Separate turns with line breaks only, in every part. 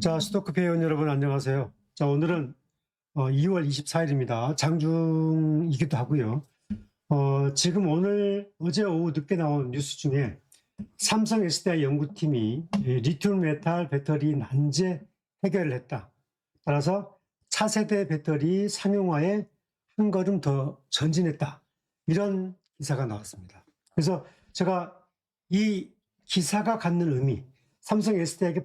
자, 스토크 회원 여러분 안녕하세요. 자, 오늘은 2월 24일입니다. 장중이기도 하고요. 지금 어제 오후 늦게 나온 뉴스 중에 삼성 SDI 연구팀이 리튬 메탈 배터리 난제 해결을 했다. 따라서 차세대 배터리 상용화에 한 걸음 더 전진했다. 이런 기사가 나왔습니다. 그래서 제가 이 기사가 갖는 의미, 삼성 SDI가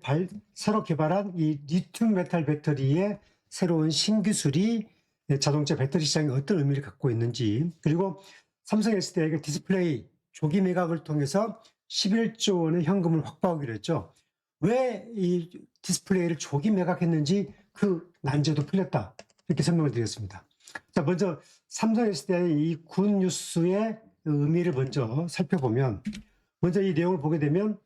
새로 개발한 이 리튬 메탈 배터리의 새로운 신기술이 자동차 배터리 시장에 어떤 의미를 갖고 있는지, 그리고 삼성 SDI가 디스플레이 조기 매각을 통해서 11조 원의 현금을 확보하기로 했죠. 왜 이 디스플레이를 조기 매각했는지 그 난제도 풀렸다. 이렇게 설명을 드리겠습니다. 자, 먼저 삼성 SDI의 이 군 뉴스의 의미를 먼저 살펴보면, 먼저 이 내용을 보게 되면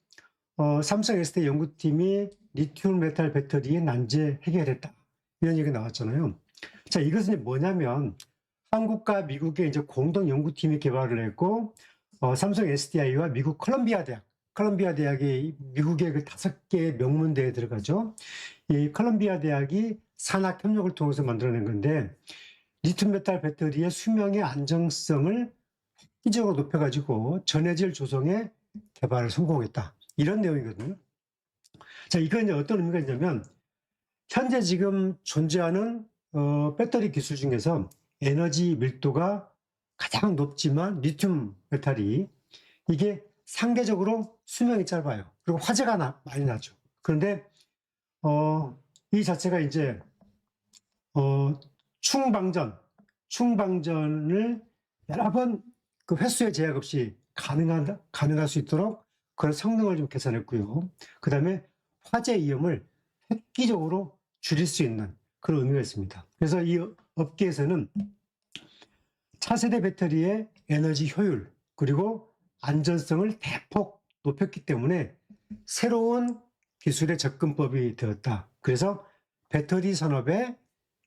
삼성 SDI 연구팀이 리튬 메탈 배터리의 난제 해결했다. 이런 얘기가 나왔잖아요. 자, 이것은 뭐냐면 한국과 미국의 이제 공동 연구팀이 개발을 했고, 삼성 SDI와 미국 컬럼비아 대학이 미국의 그 5개의 명문대에 들어가죠. 이 컬럼비아 대학이 산학 협력을 통해서 만들어낸 건데, 리튬 메탈 배터리의 수명의 안정성을 획기적으로 높여가지고 전해질 조성에 개발을 성공했다. 이런 내용이거든요. 자, 이건 이제 어떤 의미가 있냐면, 현재 지금 존재하는 배터리 기술 중에서 에너지 밀도가 가장 높지만 리튬 메탈이 이게 상대적으로 수명이 짧아요. 그리고 화재가 많이 나죠. 그런데 이 자체가 이제 충방전을 여러 번 그 횟수의 제약 없이 가능할 수 있도록 그런 성능을 좀 개선했고요. 그 다음에 화재 위험을 획기적으로 줄일 수 있는 그런 의미가 있습니다. 그래서 이 업계에서는 차세대 배터리의 에너지 효율 그리고 안전성을 대폭 높였기 때문에 새로운 기술의 접근법이 되었다. 그래서 배터리 산업의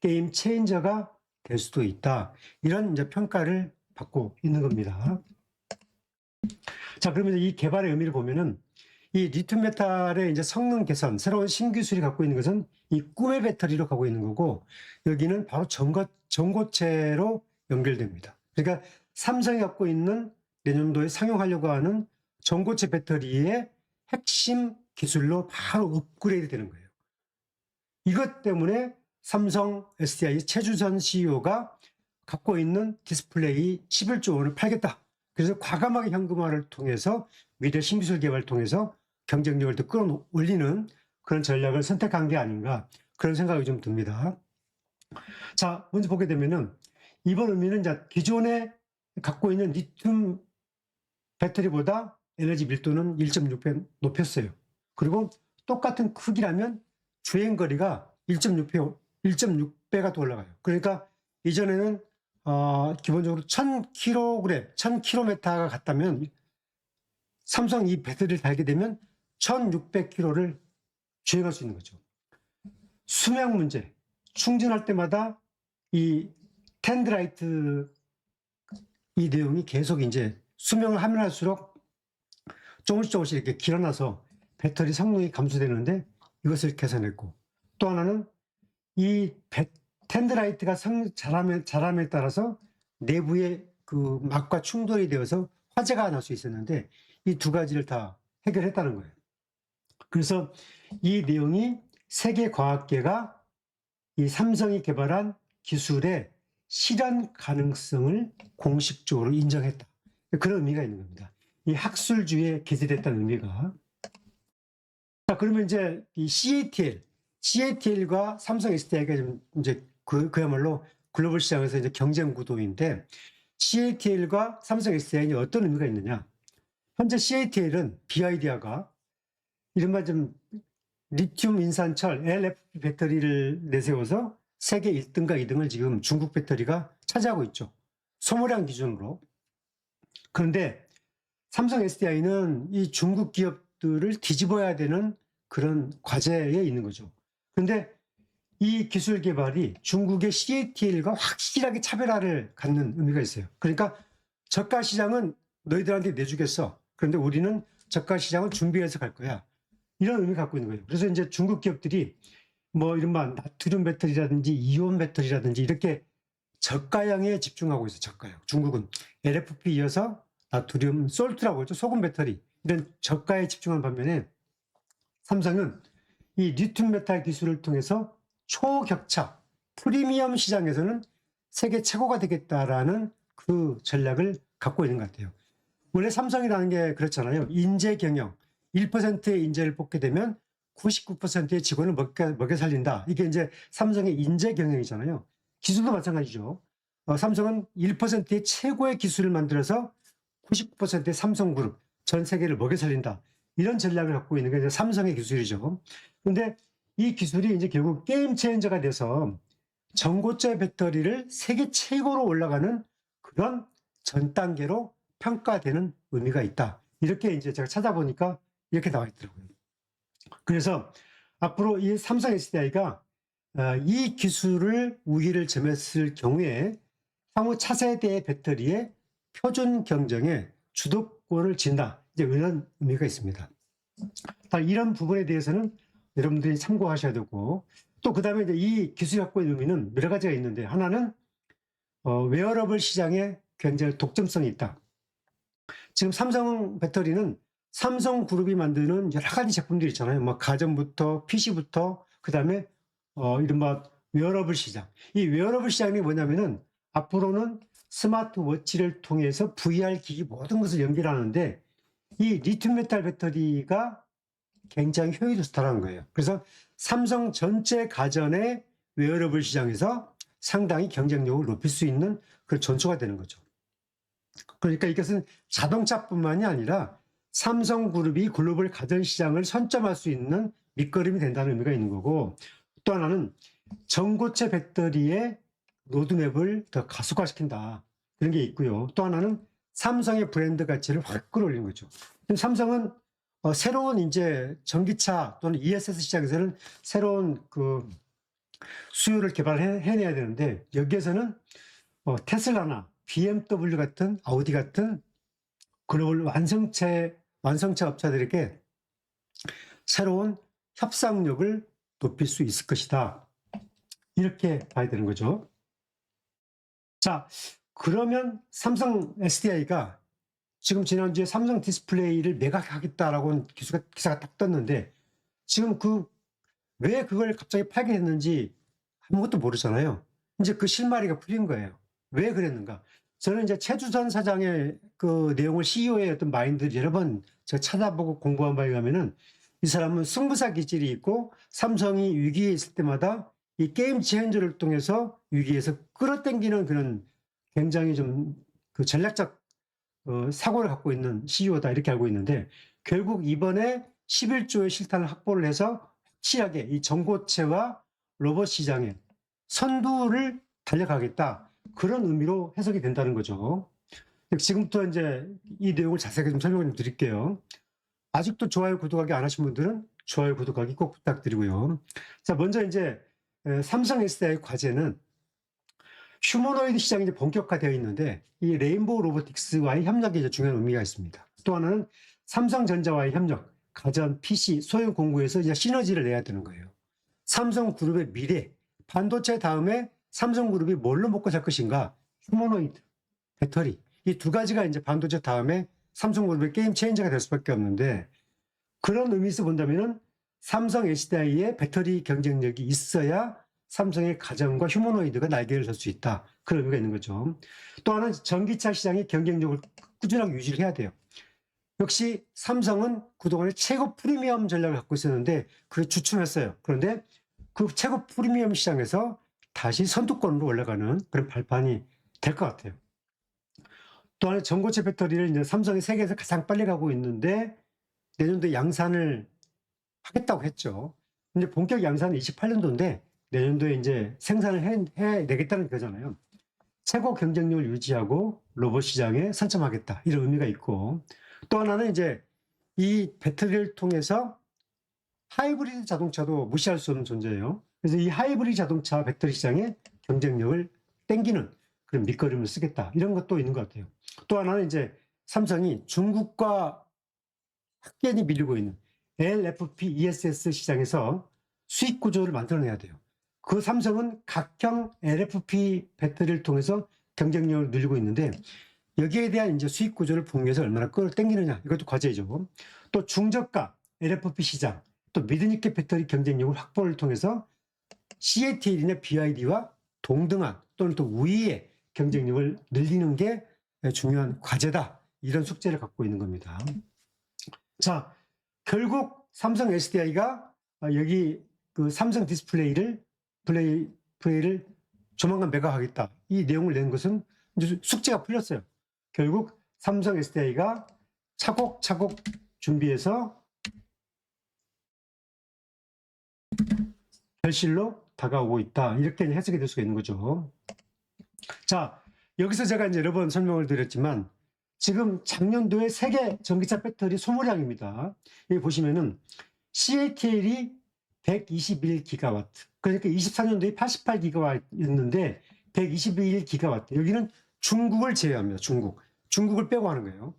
게임 체인저가 될 수도 있다. 이런 이제 평가를 받고 있는 겁니다. 자, 그러면 이 개발의 의미를 보면은 이 리튬 메탈의 이제 성능 개선, 새로운 신기술이 갖고 있는 것은 이 꿈의 배터리로 가고 있는 거고, 여기는 바로 전고체로 연결됩니다. 그러니까 삼성이 갖고 있는 내년도에 상용하려고 하는 전고체 배터리의 핵심 기술로 바로 업그레이드 되는 거예요. 이것 때문에 삼성 SDI 최주선 CEO가 갖고 있는 디스플레이 11조 원을 팔겠다. 그래서 과감하게 현금화를 통해서 미래 신기술 개발을 통해서 경쟁력을 더 끌어올리는 그런 전략을 선택한 게 아닌가, 그런 생각이 좀 듭니다. 자, 먼저 보게 되면은 이번 의미는 이제 기존에 갖고 있는 리튬 배터리보다 에너지 밀도는 1.6배 높였어요. 그리고 똑같은 크기라면 주행거리가 1.6배가 더 올라가요. 그러니까 이전에는 기본적으로 1000km가 갔다면 삼성 이 배터리를 달게 되면 1600km를 주행할 수 있는 거죠. 수명 문제, 충전할 때마다 이 텐드라이트 이 내용이 계속 이제 수명을 하면 할수록 조금씩 이렇게 길어나서 배터리 성능이 감소되는데 이것을 개선했고, 또 하나는 이 텐드라이트가 자람에 따라서 내부의 그 막과 충돌이 되어서 화재가 날 수 있었는데 이 두 가지를 다 해결했다는 거예요. 그래서 이 내용이 세계 과학계가 이 삼성이 개발한 기술의 실현 가능성을 공식적으로 인정했다. 그런 의미가 있는 겁니다. 이 학술주의에 기재됐다는 의미가. 자, 그러면 이제 이 CATL과 삼성 SDI가 좀 이제 그야말로 글로벌 시장에서 이제 경쟁 구도인데, CATL과 삼성 SDI는 어떤 의미가 있느냐? 현재 CATL은 비아이디아가 이른바 좀 리튬 인산철 LFP 배터리를 내세워서 세계 1등과 2등을 지금 중국 배터리가 차지하고 있죠. 소모량 기준으로. 그런데 삼성 SDI는 이 중국 기업들을 뒤집어야 되는 그런 과제에 있는 거죠. 그런데 이 기술 개발이 중국의 CATL과 확실하게 차별화를 갖는 의미가 있어요. 그러니까 저가 시장은 너희들한테 내주겠어. 그런데 우리는 저가 시장을 준비해서 갈 거야. 이런 의미를 갖고 있는 거예요. 그래서 이제 중국 기업들이 뭐 이른바 나트륨 배터리라든지 이온 배터리라든지 이렇게 저가형에 집중하고 있어요. 저가형. 중국은 LFP 이어서 나트륨 솔트라고 하죠. 소금 배터리. 이런 저가에 집중한 반면에 삼성은 이 리튬 메탈 기술을 통해서 초격차 프리미엄 시장에서는 세계 최고가 되겠다라는 그 전략을 갖고 있는 것 같아요. 원래 삼성이라는 게 그렇잖아요. 인재 경영. 1%의 인재를 뽑게 되면 99%의 직원을 먹여 살린다. 이게 이제 삼성의 인재 경영이잖아요. 기술도 마찬가지죠. 삼성은 1%의 최고의 기술을 만들어서 99%의 삼성그룹, 전 세계를 먹여 살린다. 이런 전략을 갖고 있는 게 이제 삼성의 기술이죠. 그런데 이 기술이 이제 결국 게임 체인저가 돼서 전고체 배터리를 세계 최고로 올라가는 그런 전 단계로 평가되는 의미가 있다. 이렇게 이제 제가 찾아보니까 이렇게 나와 있더라고요. 그래서 앞으로 이 삼성 SDI가 이 기술을 우위를 점했을 경우에 향후 차세대 배터리의 표준 경쟁에 주도권을 진다. 이제 이런 의미가 있습니다. 이런 부분에 대해서는 여러분들이 참고하셔야 되고, 또 그 다음에 이제 이 기술이 갖고 있는 의미는 여러 가지가 있는데, 하나는 웨어러블 시장에 굉장히 독점성이 있다. 지금 삼성 배터리는 삼성그룹이 만드는 여러 가지 제품들이 있잖아요. 뭐 가전부터 PC부터 그 다음에 이른바 웨어러블 시장. 이 웨어러블 시장이 뭐냐면은 앞으로는 스마트워치를 통해서 VR 기기 모든 것을 연결하는데 이 리튬 메탈 배터리가 굉장히 효율이 좋다는 거예요. 그래서 삼성 전체 가전의 웨어러블 시장에서 상당히 경쟁력을 높일 수 있는 그런 전초가 되는 거죠. 그러니까 이것은 자동차뿐만이 아니라 삼성그룹이 글로벌 가전 시장을 선점할 수 있는 밑거름이 된다는 의미가 있는 거고, 또 하나는 전고체 배터리의 로드맵을 더 가속화시킨다. 그런 게 있고요. 또 하나는 삼성의 브랜드 가치를 확 끌어올리는 거죠. 삼성은 새로운 이제 전기차 또는 ESS 시장에서는 새로운 그 수요를 개발해내야 되는데, 여기에서는 테슬라나 BMW 같은 아우디 같은 글로벌 완성차 업체들에게 새로운 협상력을 높일 수 있을 것이다. 이렇게 봐야 되는 거죠. 자, 그러면 삼성 SDI가 지금 지난주에 삼성 디스플레이를 매각하겠다라고 기사가 딱 떴는데, 지금 왜 그걸 갑자기 팔게 됐는지 아무것도 모르잖아요. 이제 그 실마리가 풀린 거예요. 왜 그랬는가? 저는 이제 최주선 사장의 그 내용을 CEO의 어떤 마인드를 여러 번 제가 찾아보고 공부한 바에 의하면은 이 사람은 승부사 기질이 있고 삼성이 위기에 있을 때마다 이 게임 체인저를 통해서 위기에서 끌어당기는 그런 굉장히 좀 그 전략적 사고를 갖고 있는 CEO다 이렇게 알고 있는데, 결국 이번에 11조의 실탄을 확보를 해서 확실하게 이 전고체와 로봇 시장에 선두를 달려가겠다. 그런 의미로 해석이 된다는 거죠. 지금부터 이제 이 내용을 자세하게 좀 설명을 좀 드릴게요. 아직도 좋아요, 구독하기 안 하신 분들은 좋아요, 구독하기 꼭 부탁드리고요. 자, 먼저 이제 삼성 SDI 과제는 휴머노이드 시장이 이제 본격화되어 있는데, 이 레인보우 로보틱스와의 협력이 이제 중요한 의미가 있습니다. 또 하나는 삼성전자와의 협력, 가전, PC, 소형 공구에서 이제 시너지를 내야 되는 거예요. 삼성그룹의 미래, 반도체 다음에 삼성그룹이 뭘로 먹고 살 것인가? 휴머노이드, 배터리. 이 두 가지가 이제 반도체 다음에 삼성그룹의 게임 체인저가 될 수밖에 없는데, 그런 의미에서 본다면은 삼성 SDI의 배터리 경쟁력이 있어야 삼성의 가전과 휴머노이드가 날개를 설 수 있다. 그런 의미가 있는 거죠. 또 하나는 전기차 시장의 경쟁력을 꾸준하게 유지를 해야 돼요. 역시 삼성은 그동안에 최고 프리미엄 전략을 갖고 있었는데 그게 주춤했어요. 그런데 그 최고 프리미엄 시장에서 다시 선두권으로 올라가는 그런 발판이 될 것 같아요. 또 하나 전고체 배터리를 이제 삼성이 세계에서 가장 빨리 가고 있는데 내년도에 양산을 하겠다고 했죠. 이제 본격 양산은 28년도인데 내년도에 이제 생산을 해내겠다는 거잖아요. 최고 경쟁력을 유지하고 로봇 시장에 선점하겠다. 이런 의미가 있고, 또 하나는 이제 이 배터리를 통해서 하이브리드 자동차도 무시할 수 없는 존재예요. 그래서 이 하이브리드 자동차 배터리 시장에 경쟁력을 땡기는 그런 밑거름을 쓰겠다. 이런 것도 있는 것 같아요. 또 하나는 이제 삼성이 중국과 확연히 밀리고 있는 LFP ESS 시장에서 수익 구조를 만들어내야 돼요. 그 삼성은 각형 LFP 배터리를 통해서 경쟁력을 늘리고 있는데 여기에 대한 이제 수익 구조를 북미에서 얼마나 끌어당기느냐 이것도 과제죠. 또 중저가 LFP 시장, 또 미드니켈 배터리 경쟁력을 확보를 통해서 CATL이나 BYD와 동등한 또는 또 우위의 경쟁력을 늘리는 게 중요한 과제다. 이런 숙제를 갖고 있는 겁니다. 자, 결국 삼성 SDI가 여기 그 삼성 디스플레이를 조만간 매각하겠다. 이 내용을 낸 것은 이제 숙제가 풀렸어요. 결국 삼성 SDI가 차곡차곡 준비해서 결실로 다가오고 있다. 이렇게 해석이 될 수가 있는 거죠. 자, 여기서 제가 이제 여러 번 설명을 드렸지만 지금 작년도에 세계 전기차 배터리 소모량입니다. 여기 보시면은 CATL이 121기가와트. 그러니까 24년도에 88기가와트였는데 121기가와트. 여기는 중국을 제외합니다. 중국을 빼고 하는 거예요.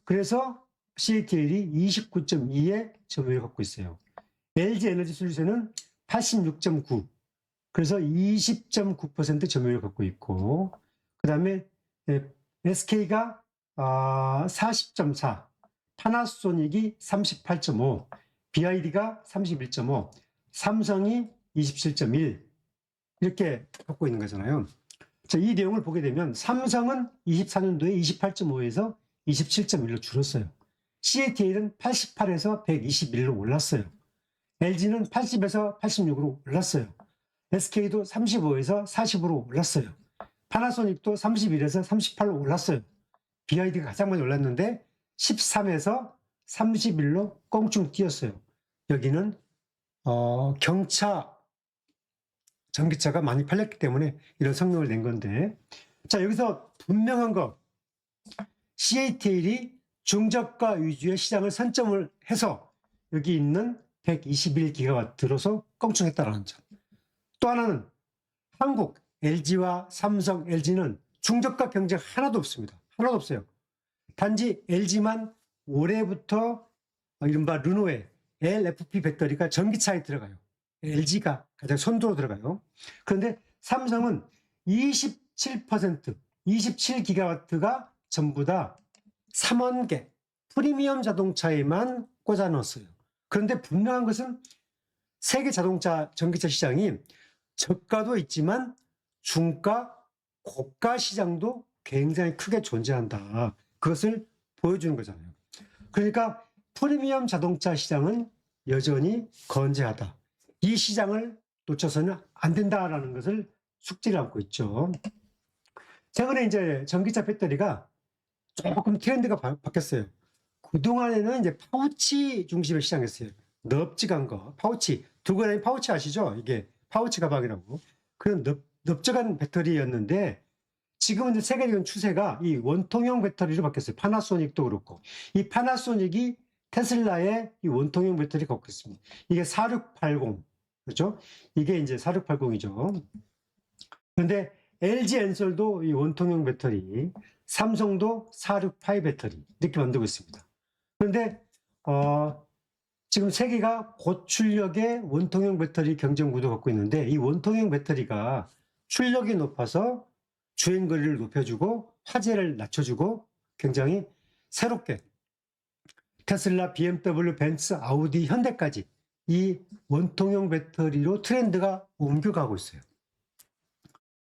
그래서 CATL이 29.2의 점유율을 갖고 있어요. LG 에너지 솔루션은 86.9. 그래서 20.9% 점유율을 갖고 있고, 그 다음에 SK가 40.4, 파나소닉이 38.5, BYD가 31.5, 삼성이 27.1 이렇게 갖고 있는 거잖아요. 자, 이 내용을 보게 되면 삼성은 24년도에 28.5에서 27.1로 줄었어요. CATL은 88에서 121로 올랐어요. LG는 80에서 86으로 올랐어요. SK도 35에서 40으로 올랐어요. 파나소닉도 31에서 38로 올랐어요. BYD가 가장 많이 올랐는데 13에서 31로 껑충 뛰었어요. 여기는 경차 전기차가 많이 팔렸기 때문에 이런 성능을 낸 건데, 자, 여기서 분명한 거, CATL이 중저가 위주의 시장을 선점을 해서 여기 있는 121기가와트로서 껑충했다라는 점. 또 하나는 한국 LG와 삼성, LG는 중저가 경쟁 하나도 없습니다. 하나도 없어요. 단지 LG만 올해부터 이른바 르노의 LFP 배터리가 전기차에 들어가요. LG가 가장 선두로 들어가요. 그런데 삼성은 27%, 27기가와트가 전부 다 3원계 프리미엄 자동차에만 꽂아 넣었어요. 그런데 분명한 것은 세계 자동차 전기차 시장이 저가도 있지만 중가, 고가 시장도 굉장히 크게 존재한다. 그것을 보여주는 거잖아요. 그러니까 프리미엄 자동차 시장은 여전히 건재하다. 이 시장을 놓쳐서는 안 된다라는 것을 숙지를 안고 있죠. 최근에 이제 전기차 배터리가 조금 트렌드가 바뀌었어요. 그동안에는 이제 파우치 중심의 시장이었어요. 넙직한 거, 파우치. 두고 다니는 파우치 아시죠? 이게 파우치 가방이라고. 그런 넓적한 배터리였는데 지금은 이제 세계적인 추세가 이 원통형 배터리로 바뀌었어요. 파나소닉도 그렇고. 이 파나소닉이 테슬라의 이 원통형 배터리 갖고 있습니다. 이게 4680. 그렇죠? 이게 이제 4680이죠. 그런데 LG 엔솔도 이 원통형 배터리, 삼성도 468 배터리 이렇게 만들고 있습니다. 그런데 지금 세계가 고출력의 원통형 배터리 경쟁 구도 갖고 있는데 이 원통형 배터리가 출력이 높아서 주행거리를 높여주고 화재를 낮춰주고 굉장히 새롭게 테슬라, BMW, 벤츠, 아우디, 현대까지 이 원통형 배터리로 트렌드가 옮겨가고 있어요.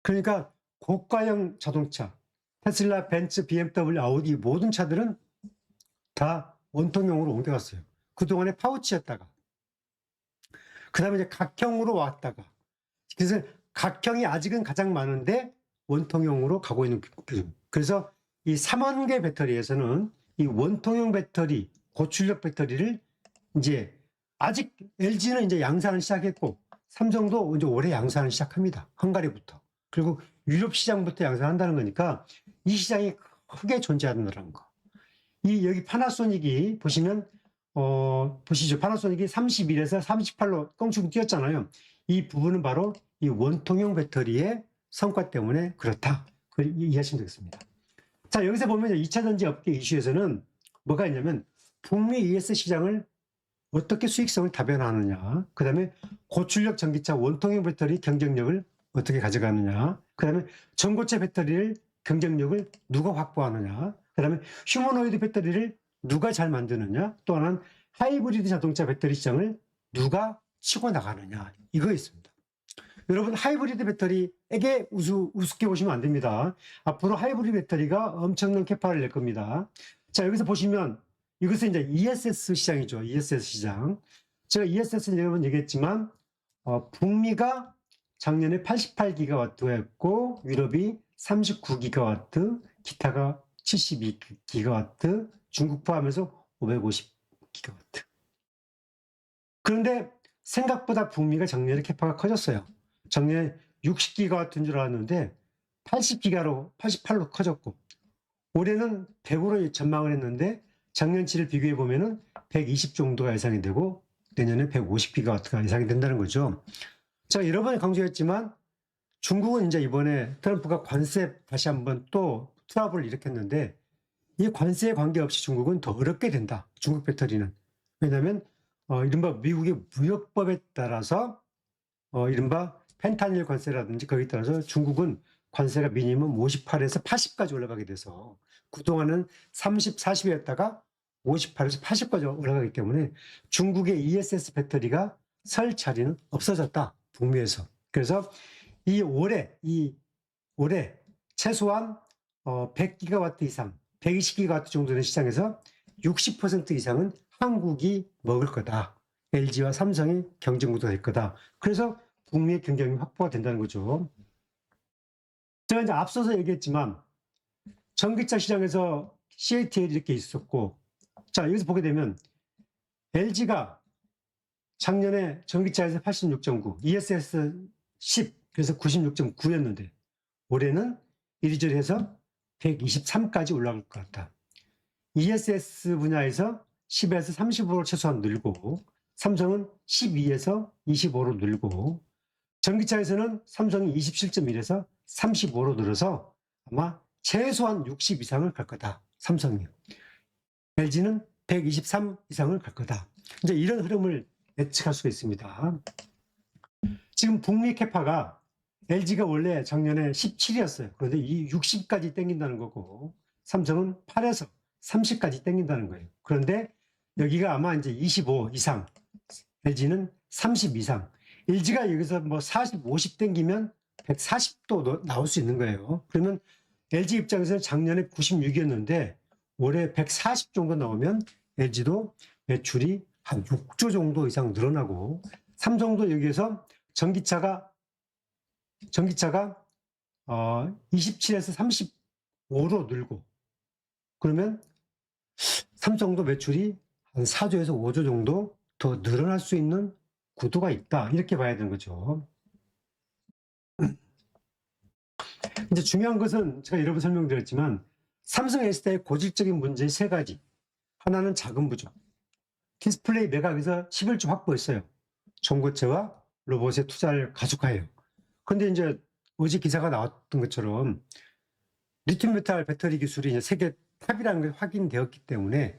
그러니까 고가형 자동차, 테슬라, 벤츠, BMW, 아우디 모든 차들은 다 원통형으로 옮겨갔어요. 그동안에 파우치였다가 그 다음에 이제 각형으로 왔다가 그래서 각형이 아직은 가장 많은데 원통형으로 가고 있는 기준. 그래서 이 3원계 배터리에서는 이 원통형 배터리, 고출력 배터리를 이제 아직 LG는 이제 양산을 시작했고 삼성도 이제 올해 양산을 시작합니다. 헝가리부터. 그리고 유럽 시장부터 양산한다는 거니까 이 시장이 크게 존재한다는 거. 이 여기 파나소닉이 보시면 보시죠. 파나소닉이 31에서 38로 껑충 뛰었잖아요. 이 부분은 바로 이 원통형 배터리의 성과 때문에 그렇다. 그걸 이해하시면 되겠습니다. 자, 여기서 보면 2차 전지 업계 이슈에서는 뭐가 있냐면 북미 ES 시장을 어떻게 수익성을 다변화하느냐, 그 다음에 고출력 전기차 원통형 배터리 경쟁력을 어떻게 가져가느냐, 그 다음에 전고체 배터리를 경쟁력을 누가 확보하느냐, 그 다음에 휴머노이드 배터리를 누가 잘 만드느냐, 또 하나는 하이브리드 자동차 배터리 시장을 누가 치고 나가느냐, 이거 있습니다. 여러분, 하이브리드 배터리에게 우습게 보시면 안 됩니다. 앞으로 하이브리드 배터리가 엄청난 캐파를 낼 겁니다. 자, 여기서 보시면 이것은 이제 ESS 시장이죠. ESS 시장. 제가 ESS는 여러 번 얘기했지만 북미가 작년에 88기가와트였고 유럽이 39기가와트, 기타가 72기가와트, 중국 포함해서 550기가와트. 그런데 생각보다 북미가 작년에 캐파가 커졌어요. 작년에 60기가와트인 줄 알았는데 88로 커졌고, 올해는 100으로 전망을 했는데 작년치를 비교해 보면은 120 정도가 예상이 되고 내년에 150기가와트가 예상이 된다는 거죠. 제가 여러 번 강조했지만 중국은 이제 이번에 트럼프가 관세 다시 한번 또 트러블을 일으켰는데, 이 관세에 관계없이 중국은 더 어렵게 된다. 중국 배터리는. 왜냐하면 이른바 미국의 무역법에 따라서 이른바 펜타닐 관세라든지 거기에 따라서 중국은 관세가 미니멈 58에서 80까지 올라가게 돼서 그동안은 30, 40이었다가 58에서 80까지 올라가기 때문에 중국의 ESS 배터리가 설 자리는 없어졌다. 북미에서. 그래서 올해 최소한 100기가와트 이상, 120기가와트 정도 되는 시장에서 60% 이상은 한국이 먹을 거다. LG와 삼성의 경쟁 구도가 될 거다. 그래서 북미의 경쟁이 확보가 된다는 거죠. 제가 이제 앞서서 얘기했지만 전기차 시장에서 CATL이 이렇게 있었고, 자, 여기서 보게 되면 LG가 작년에 전기차에서 86.9, ESS 10, 그래서 96.9였는데 올해는 이리저리 해서 123까지 올라갈 것 같다. ESS 분야에서 10에서 35로 최소한 늘고, 삼성은 12에서 25로 늘고, 전기차에서는 삼성이 27.1에서 35로 늘어서 아마 최소한 60 이상을 갈 거다. 삼성이. LG는 123 이상을 갈 거다. 이제 이런 흐름을 예측할 수가 있습니다. 지금 북미 캐파가 LG가 원래 작년에 17이었어요. 그런데 이 60까지 땡긴다는 거고, 삼성은 8에서 30까지 땡긴다는 거예요. 그런데 여기가 아마 이제 25 이상, LG는 30 이상, LG가 여기서 뭐 40, 50 땡기면 140도 나올 수 있는 거예요. 그러면 LG 입장에서는 작년에 96이었는데 올해 140 정도 나오면 LG도 매출이 한 6조 정도 이상 늘어나고, 삼성도 여기에서 전기차가 27에서 35로 늘고, 그러면 삼성도 매출이 한 4조에서 5조 정도 더 늘어날 수 있는 구도가 있다. 이렇게 봐야 되는 거죠. 이제 중요한 것은 제가 여러 번 설명드렸지만 삼성 S사의 고질적인 문제 세 가지. 하나는 자금 부족. 디스플레이 매각에서 11조 확보했어요. 전고체와 로봇에 투자를 가속화해요. 그런데 이제 어제 기사가 나왔던 것처럼 리튬 메탈 배터리 기술이 이제 세계 탑이라는 게 확인되었기 때문에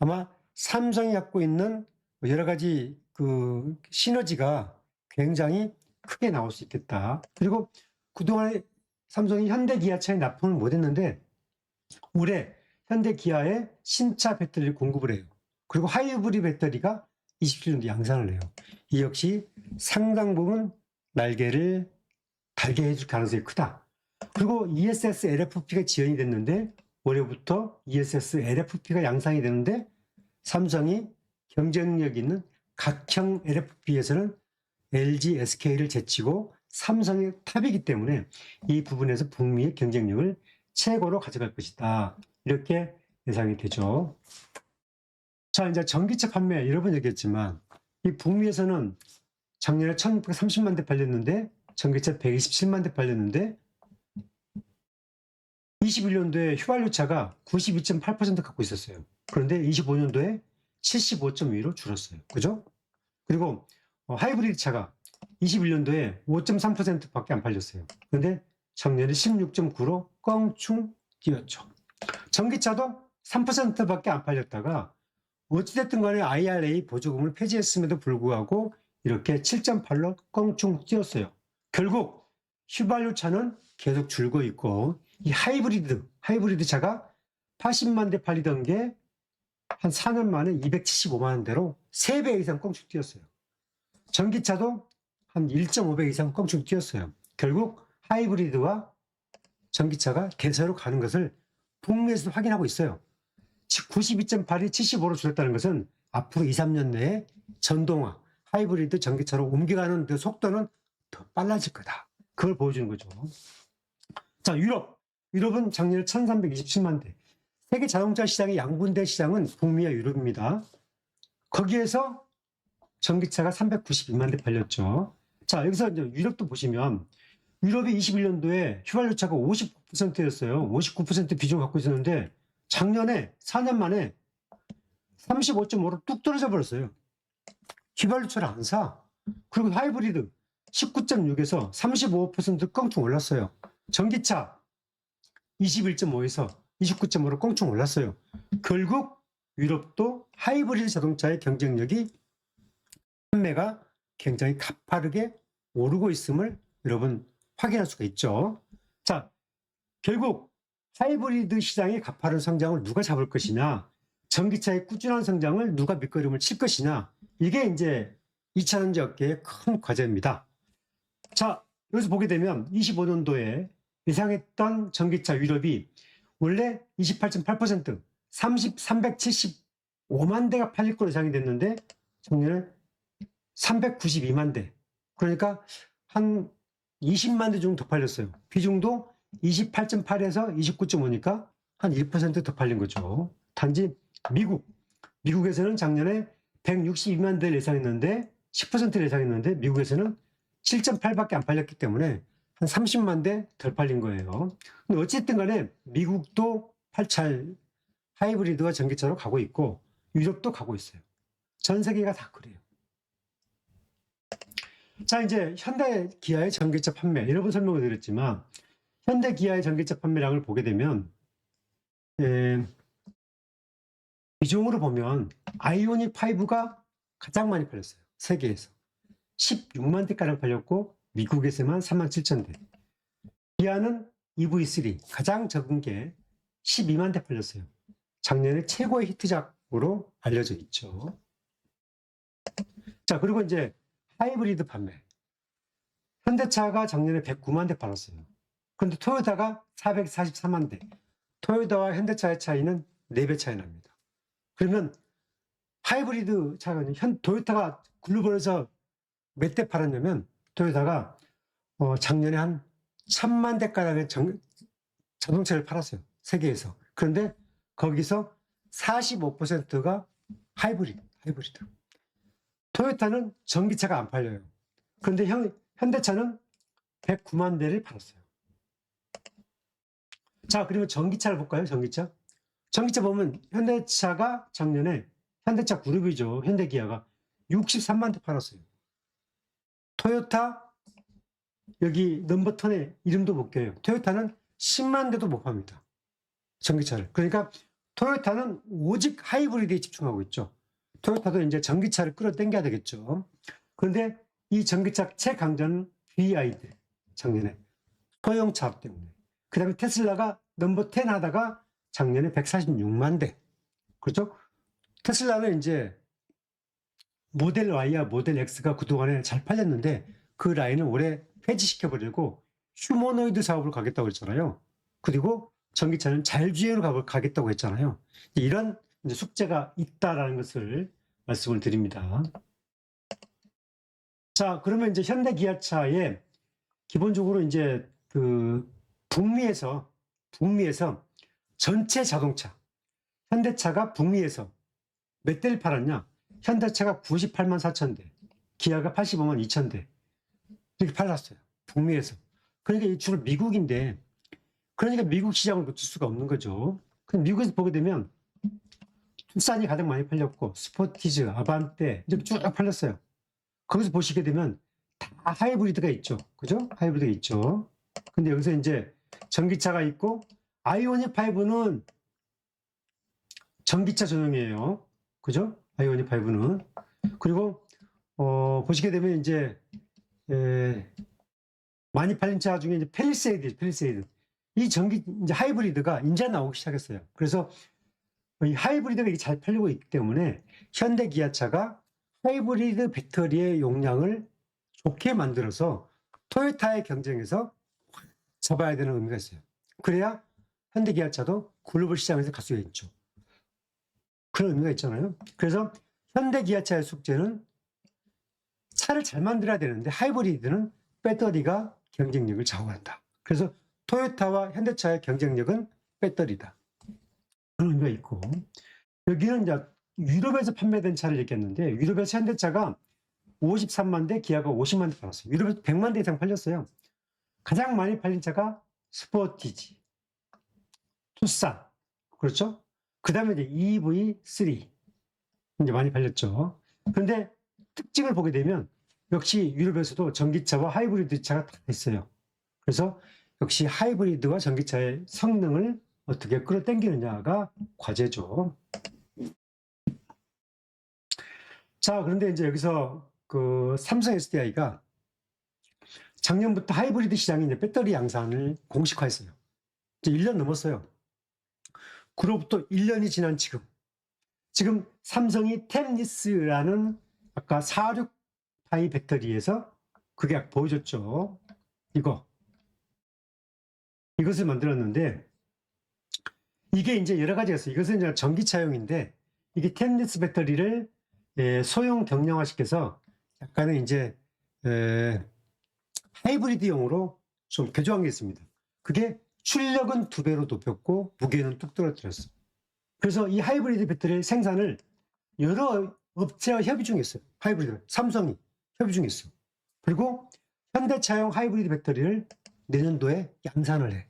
아마 삼성이 갖고 있는 여러 가지 그 시너지가 굉장히 크게 나올 수 있겠다. 그리고 그동안에 삼성이 현대 기아차에 납품을 못했는데 올해 현대 기아에 신차 배터리를 공급을 해요. 그리고 하이브리드 배터리가 27년도 양산을 해요. 이 역시 상당 부분 날개를 달게 해줄 가능성이 크다. 그리고 ESS LFP가 지연이 됐는데 올해부터 ESS LFP가 양산이 되는데 삼성이 경쟁력 있는 각형 LFP에서는 LG, SK를 제치고 삼성의 탑이기 때문에 이 부분에서 북미의 경쟁력을 최고로 가져갈 것이다. 이렇게 예상이 되죠. 자, 이제 전기차 판매 여러 번 얘기했지만 이 북미에서는 작년에 1630만 대 팔렸는데 전기차 127만 대 팔렸는데 21년도에 휘발유차가 92.8% 갖고 있었어요. 그런데 25년도에 75.2로 줄었어요. 그죠? 그리고 하이브리드 차가 21년도에 5.3%밖에 안 팔렸어요. 그런데 작년에 16.9로 껑충 뛰었죠. 전기차도 3%밖에 안 팔렸다가 어찌됐든 간에 IRA 보조금을 폐지했음에도 불구하고 이렇게 7.8로 껑충 뛰었어요. 결국 휘발유차는 계속 줄고 있고 이 하이브리드 차가 80만 대 팔리던 게 한 4년 만에 275만 대로 3배 이상 껑충 뛰었어요. 전기차도 한 1.5배 이상 껑충 뛰었어요. 결국 하이브리드와 전기차가 개선으로 가는 것을 북미에서도 확인하고 있어요. 즉 92.8이 75로 줄었다는 것은 앞으로 2, 3년 내에 전동화, 하이브리드 전기차로 옮겨가는 그 속도는 더 빨라질 거다. 그걸 보여주는 거죠. 자, 유럽은 작년에 1327만 대. 세계 자동차 시장의 양분대 시장은 북미와 유럽입니다. 거기에서 전기차가 392만 대 팔렸죠. 자, 여기서 이제 유럽도 보시면 유럽이 21년도에 휘발유차가 59%였어요. 59% 비중을 갖고 있었는데 작년에 4년 만에 35.5로 뚝 떨어져 버렸어요. 휘발유차를 안 사. 그리고 하이브리드 19.6에서 35% 껑충 올랐어요. 전기차 21.5에서 29.5로 껑충 올랐어요. 결국 유럽도 하이브리드 자동차의 경쟁력이 판매가 굉장히 가파르게 오르고 있음을 여러분 확인할 수가 있죠. 자, 결국 하이브리드 시장의 가파른 성장을 누가 잡을 것이냐, 전기차의 꾸준한 성장을 누가 밑거름을 칠 것이냐, 이게 이제 2차 전지 업계의 큰 과제입니다. 자, 여기서 보게 되면 25년도에 예상했던 전기차 유럽이 원래 28.8%, 375만 대가 팔릴 거로 예상이 됐는데 작년에 392만 대. 그러니까 한 20만 대 정도 더 팔렸어요. 비중도 28.8에서 29.5니까 한 1% 더 팔린 거죠. 단지 미국에서는 작년에 162만 대를 예상했는데 10%를 예상했는데 미국에서는 7.8밖에 안 팔렸기 때문에 한 30만 대 덜 팔린 거예요. 근데 어쨌든 간에 미국도 8차 하이브리드와 전기차로 가고 있고 유럽도 가고 있어요. 전 세계가 다 그래요. 자, 이제 현대 기아의 전기차 판매, 여러 번 설명을 드렸지만 현대 기아의 전기차 판매량을 보게 되면 비중으로 보면 아이오닉 5가 가장 많이 팔렸어요. 세계에서 16만 대가량 팔렸고 미국에서만 3만 7천 대. 기아는 EV3 가장 적은 게 12만 대 팔렸어요. 작년에 최고의 히트작으로 알려져 있죠. 자, 그리고 이제 하이브리드 판매. 현대차가 작년에 109만 대 팔았어요. 그런데 토요타가 443만 대. 토요타와 현대차의 차이는 4배 차이 납니다. 그러면 하이브리드 차가 토요타가 글로벌에서 몇 대 팔았냐면 토요타가 작년에 한 1000만 대가량의 자동차를 팔았어요. 세계에서. 그런데 거기서 45%가 하이브리드. 토요타는 전기차가 안 팔려요. 그런데 현대차는 109만 대를 팔았어요. 자, 그러면 전기차를 볼까요? 전기차 보면 현대차가 작년에 현대차 그룹이죠. 현대기아가 63만 대 팔았어요. 토요타 여기 넘버 10의 이름도 못 껴요. 토요타는 10만 대도 못 팝니다. 전기차를. 그러니까 토요타는 오직 하이브리드에 집중하고 있죠. 토요타도 이제 전기차를 끌어당겨야 되겠죠. 그런데 이 전기차 최강자는 BYD 작년에 소형차 때문에. 그 다음에 테슬라가 넘버 10 하다가 작년에 146만 대. 그렇죠? 테슬라는 이제 모델 Y와 모델 X가 그동안에 잘 팔렸는데 그 라인을 올해 폐지시켜버리고 휴머노이드 사업을 가겠다고 했잖아요. 그리고 전기차는 자율주행으로 가겠다고 했잖아요. 이런 이제 숙제가 있다라는 것을 말씀을 드립니다. 자, 그러면 이제 현대 기아차에 기본적으로 이제 그 북미에서 전체 자동차 현대차가 북미에서 몇 대를 팔았냐? 현대차가 98만 4천 대, 기아가 85만 2천 대 이렇게 팔았어요. 북미에서. 그러니까 이 주로 미국인데, 그러니까 미국 시장을 놓칠 수가 없는 거죠. 그럼 미국에서 보게 되면 투싼이 가장 많이 팔렸고 스포티즈, 아반떼 이렇게 쭉 팔렸어요. 거기서 보시게 되면 다 하이브리드가 있죠. 그죠? 하이브리드가 있죠. 근데 여기서 이제 전기차가 있고 아이오닉 5는 전기차 전용이에요. 그죠? 아이오닉 5는. 그리고 보시게 되면 이제 많이 팔린 차 중에 이제 펠리세이드. 이 전기 이제 하이브리드가 이제 나오기 시작했어요. 그래서 이 하이브리드가 이게 잘 팔리고 있기 때문에 현대 기아차가 하이브리드 배터리의 용량을 좋게 만들어서 토요타의 경쟁에서 잡아야 되는 의미가 있어요. 그래야 현대 기아차도 글로벌 시장에서 갈 수가 있죠. 그런 의미가 있잖아요. 그래서 현대 기아차의 숙제는 차를 잘 만들어야 되는데 하이브리드는 배터리가 경쟁력을 좌우한다. 그래서 토요타와 현대차의 경쟁력은 배터리다. 그런 의미가 있고, 여기는 이제 유럽에서 판매된 차를 얘기했는데, 유럽에서 현대차가 53만 대, 기아가 50만 대 팔았어요. 유럽에서 100만 대 이상 팔렸어요. 가장 많이 팔린 차가 스포티지, 투싼, 그렇죠? 그 다음에 이제 EV3 이제 많이 팔렸죠. 그런데 특징을 보게 되면 역시 유럽에서도 전기차와 하이브리드 차가 다 있어요. 그래서 역시 하이브리드와 전기차의 성능을 어떻게 끌어당기느냐가 과제죠. 자, 그런데 이제 여기서 그 삼성 SDI가 작년부터 하이브리드 시장에 이제 배터리 양산을 공식화했어요. 이제 1년 넘었어요. 그로부터 1년이 지난 지금 삼성이 템니스라는 아까 46파이 배터리에서 그게 보여줬죠. 이것을 만들었는데 이게 이제 여러 가지가 있어요. 이것은 이제 전기차용인데 이게 템니스 배터리를 소형 경량화시켜서 약간의 이제 하이브리드용으로 좀 개조한 게 있습니다. 그게 출력은 2배로 높였고 무게는 뚝 떨어뜨렸어. 그래서 이 하이브리드 배터리 생산을 여러 업체와 협의 중에 있어요. 하이브리드. 삼성이 협의 중에 있어. 그리고 현대차용 하이브리드 배터리를 내년도에 양산을 해.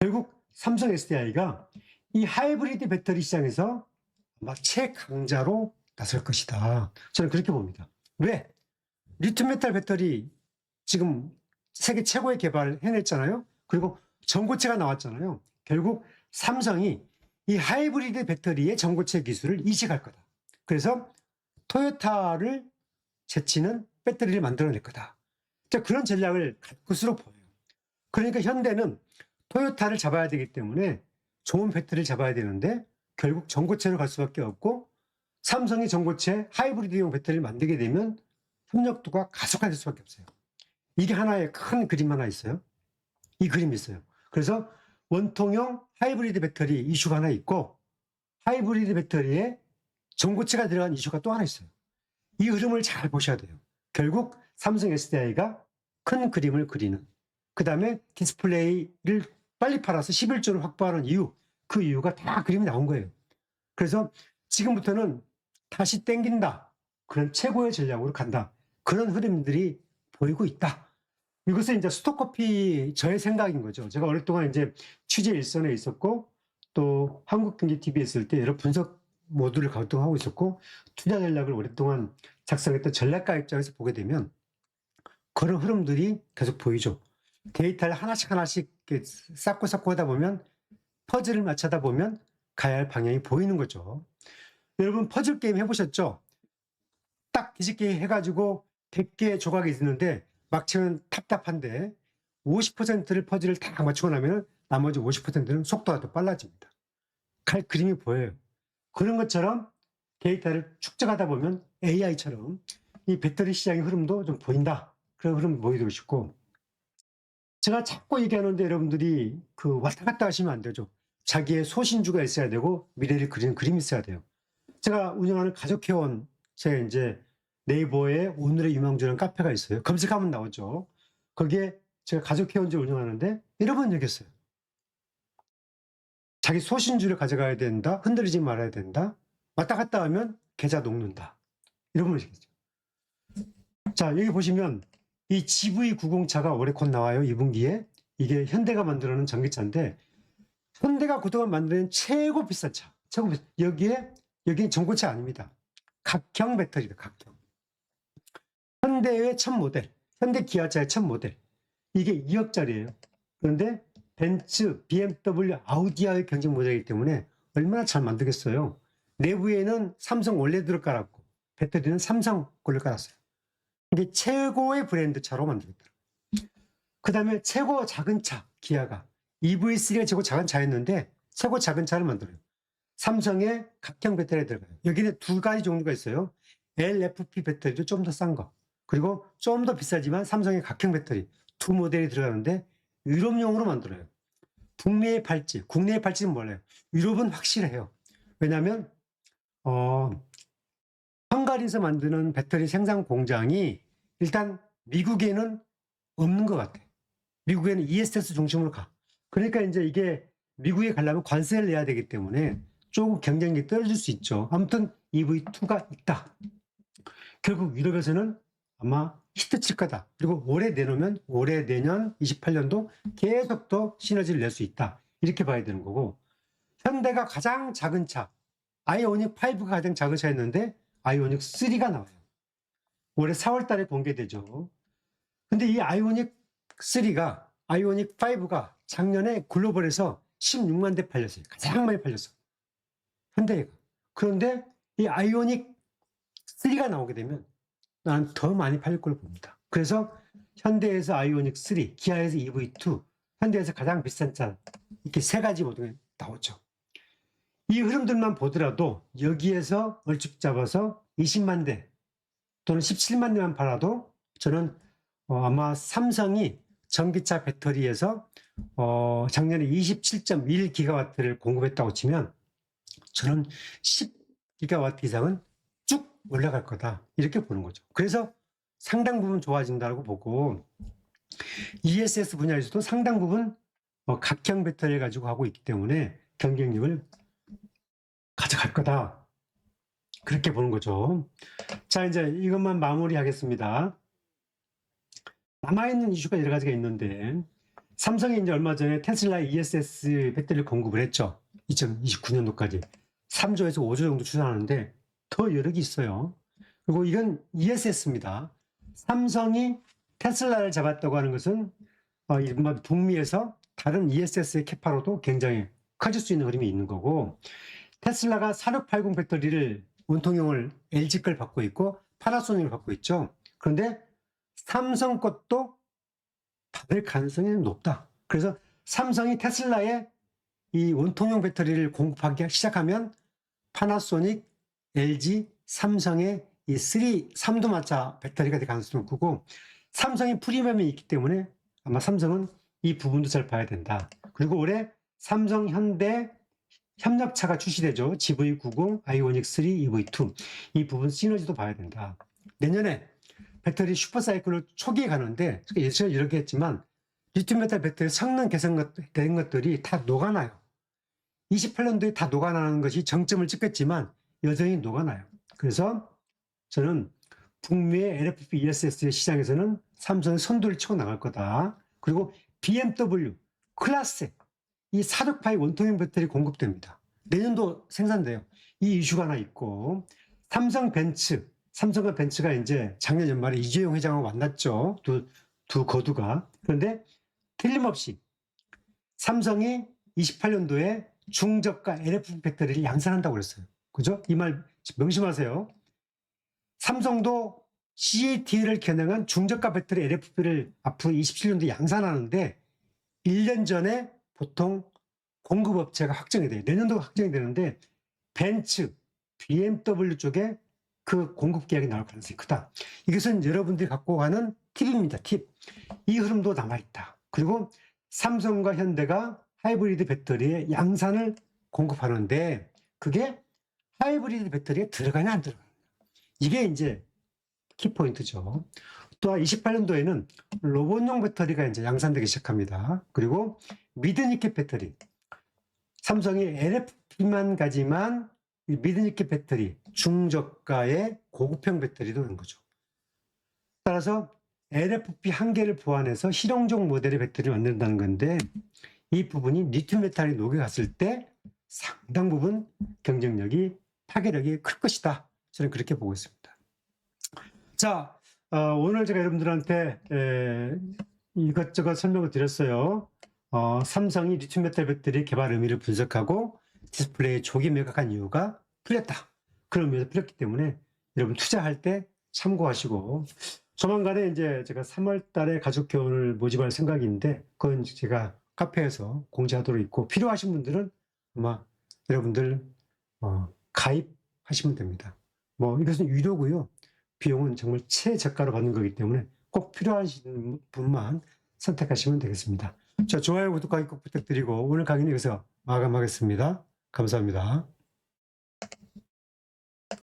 결국 삼성 SDI가 이 하이브리드 배터리 시장에서 아마 최강자로 나설 것이다. 저는 그렇게 봅니다. 왜? 리튬 메탈 배터리 지금 세계 최고의 개발을 해냈잖아요. 그리고 전고체가 나왔잖아요. 결국 삼성이 이 하이브리드 배터리의 전고체 기술을 이식할 거다. 그래서 토요타를 제치는 배터리를 만들어낼 거다. 그런 전략을 갈 것으로 보여요. 그러니까 현대는 토요타를 잡아야 되기 때문에 좋은 배터리를 잡아야 되는데 결국 전고체로 갈 수밖에 없고 삼성이 전고체 하이브리드용 배터리를 만들게 되면 협력도가 가속화될 수밖에 없어요. 이게 하나의 큰 그림 하나 있어요. 이 그림이 있어요. 그래서 원통형 하이브리드 배터리 이슈가 하나 있고 하이브리드 배터리에 전고체가 들어간 이슈가 또 하나 있어요. 이 흐름을 잘 보셔야 돼요. 결국 삼성 SDI가 큰 그림을 그리는, 그 다음에 디스플레이를 빨리 팔아서 11조를 확보하는 이유, 그 이유가 다 그림이 나온 거예요. 그래서 지금부터는 다시 땡긴다. 그런 최고의 전략으로 간다. 그런 흐름들이 보이고 있다. 이것은 이제 스톡커피 저의 생각인 거죠. 제가 오랫동안 이제 취재 일선에 있었고 또 한국경제TV에 있을 때 여러 분석 모듈을 활동하고 있었고 투자 전략을 오랫동안 작성했던 전략가 입장에서 보게 되면 그런 흐름들이 계속 보이죠. 데이터를 하나씩 쌓고 하다 보면 퍼즐을 맞추다 보면 가야 할 방향이 보이는 거죠. 여러분 퍼즐 게임 해보셨죠? 딱 뒤집기 해가지고 100개의 조각이 있는데 막치면 답답한데 50%를 퍼즐을 다 맞추고 나면 나머지 50%는 속도가 더 빨라집니다. 갈 그림이 보여요. 그런 것처럼 데이터를 축적하다 보면 AI처럼 이 배터리 시장의 흐름도 좀 보인다. 그런 흐름 보여드리고 싶고 제가 자꾸 얘기하는데 여러분들이 그 왔다 갔다 하시면 안 되죠. 자기의 소신주가 있어야 되고 미래를 그리는 그림이 있어야 돼요. 제가 운영하는 가족회원 제가 이제 네이버에 오늘의 유망주라는 카페가 있어요. 검색하면 나오죠. 거기에 제가 가족회원제 운영하는데 여러분 얘기했어요. 자기 소신주를 가져가야 된다. 흔들리지 말아야 된다. 왔다 갔다 하면 계좌 녹는다. 이런 걸 얘기했죠. 자, 여기 보시면 이 GV90차가 올해 곧 나와요. 2분기에. 이게 현대가 만들어낸 전기차인데 현대가 그동안 만든 최고 비싼 차. 여기는 전고체 아닙니다. 각형 배터리다. 각형. 현대의 첫 모델. 현대 기아차의 첫 모델. 이게 2억짜리예요. 그런데 벤츠, BMW, 아우디와의 경쟁 모델이기 때문에 얼마나 잘 만들겠어요. 내부에는 삼성 원래대로 깔았고 배터리는 삼성 걸로 깔았어요. 이게 최고의 브랜드 차로 만들었다. 그 다음에 최고 작은 차, 기아가 EV3가 최고 작은 차였는데 최고 작은 차를 만들어요. 삼성의 각형 배터리가 들어가요. 여기는 두 가지 종류가 있어요. LFP 배터리도 좀 더 싼 거, 그리고 좀 더 비싸지만 삼성의 각형 배터리 두 모델이 들어가는데 유럽용으로 만들어요. 북미의 팔찌, 국내의 팔찌는 몰라요. 유럽은 확실해요. 왜냐하면 헝가리에서 만드는 배터리 생산 공장이 일단 미국에는 없는 것 같아요. 미국에는 ESS 중심으로 가. 그러니까 이제 이게 미국에 가려면 관세를 내야 되기 때문에 조금 경쟁력이 떨어질 수 있죠. 아무튼 EV2가 있다. 결국 유럽에서는 아마 히트칠 거다. 그리고 올해 내놓으면 올해 내년 28년도 계속 더 시너지를 낼 수 있다. 이렇게 봐야 되는 거고, 현대가 가장 작은 차, 아이오닉 5가 가장 작은 차였는데 아이오닉 3가 나와요. 올해 4월 달에 공개되죠. 근데 이 아이오닉 3가, 아이오닉 5가 작년에 글로벌에서 16만 대 팔렸어요. 가장 많이 팔렸어. 현대가. 그런데 이 아이오닉 3가 나오게 되면 나는 더 많이 팔릴 걸로 봅니다. 그래서 현대에서 아이오닉 3, 기아에서 EV2, 현대에서 가장 비싼 차, 이렇게 세 가지 모델이 나오죠. 이 흐름들만 보더라도 여기에서 얼추 잡아서 20만 대 또는 17만 대만 팔아도 저는 아마 삼성이 전기차 배터리에서 작년에 27.1기가와트를 공급했다고 치면 저는 10기가와트 이상은 쭉 올라갈 거다, 이렇게 보는 거죠. 그래서 상당 부분 좋아진다고 보고, ESS 분야에서도 상당 부분 각형 배터리를 가지고 하고 있기 때문에 경쟁력을 가져갈 거다, 그렇게 보는 거죠. 자, 이제 이것만 마무리하겠습니다. 남아있는 이슈가 여러 가지가 있는데, 삼성이 이제 얼마 전에 테슬라 ESS 배터리를 공급을 했죠. 2029년도까지 3조에서 5조 정도 추산하는데 더 여러 개 있어요. 그리고 이건 ESS입니다. 삼성이 테슬라를 잡았다고 하는 것은 북미에서 다른 ESS의 캐파로도 굉장히 커질 수 있는 흐름이 있는 거고, 테슬라가 4680 배터리를 원통형을 LG 걸 받고 있고 파나소닉을 받고 있죠. 그런데 삼성 것도 받을 가능성이 높다. 그래서 삼성이 테슬라에 이 원통형 배터리를 공급하기 시작하면 파나소닉, LG, 삼성의 이 3도마차 배터리가 될 가능성이 크고, 삼성이 프리미엄이 있기 때문에 아마 삼성은 이 부분도 잘 봐야 된다. 그리고 올해 삼성 현대 협력차가 출시되죠. GV90, 아이오닉 3, EV2. 이 부분 시너지도 봐야 된다. 내년에 배터리 슈퍼사이클로 초기에 가는데, 예전에 이렇게 했지만 리튬 메탈 배터리 성능 개선된 것들이 다 녹아나요. 28년도에 다 녹아나는 것이 정점을 찍겠지만 여전히 녹아나요. 그래서 저는 북미의 LFP ESS 시장에서는 삼성의 선두를 치고 나갈 거다. 그리고 BMW, 클래스, 이 46파이 원통형 배터리 공급됩니다. 내년도 생산돼요. 이 이슈가 하나 있고, 삼성과 벤츠가 이제 작년 연말에 이재용 회장하고 만났죠. 두 거두가. 그런데 틀림없이 삼성이 28년도에 중저가 LFP 배터리를 양산한다고 그랬어요. 그죠? 이 말 명심하세요. 삼성도 CATL을 겨냥한 중저가 배터리 LFP를 앞으로 27년도에 양산하는데 1년 전에 보통 공급업체가 확정이 돼요. 내년도 확정이 되는데 벤츠, BMW 쪽에 그 공급 계약이 나올 가능성이 크다. 이것은 여러분들이 갖고 가는 팁입니다. 팁. 이 흐름도 남아있다. 그리고 삼성과 현대가 하이브리드 배터리의 양산을 공급하는데 그게 하이브리드 배터리에 들어가냐 안 들어가냐. 이게 이제 키포인트죠. 또한 28년도에는 로봇용 배터리가 이제 양산되기 시작합니다. 그리고 미드니켈 배터리. 삼성이 LFP만 가지만 미드니켈 배터리, 중저가의 고급형 배터리도 있는 거죠. 따라서 LFP 한 개를 보완해서 실용적 모델의 배터리를 만든다는 건데, 이 부분이 리튬 메탈이 녹여갔을 때 상당 부분 경쟁력이, 파괴력이 클 것이다. 저는 그렇게 보고 있습니다. 자, 오늘 제가 여러분들한테 이것저것 설명을 드렸어요. 삼성이 리튬 메탈 배터리 개발 의미를 분석하고 디스플레이 조기 매각한 이유가 풀렸다. 그런 면에서 풀렸기 때문에 여러분 투자할 때 참고하시고, 조만간에 이제 제가 3월 달에 가족 교원을 모집할 생각인데, 그건 제가 카페에서 공지하도록 있고, 필요하신 분들은 아마 여러분들 가입하시면 됩니다. 뭐 이것은 유료고요. 비용은 정말 최저가로 받는 거기 때문에 꼭 필요하신 분만 선택하시면 되겠습니다. 자, 좋아요, 구독하기 꼭 부탁드리고 오늘 강의는 여기서 마감하겠습니다. 감사합니다.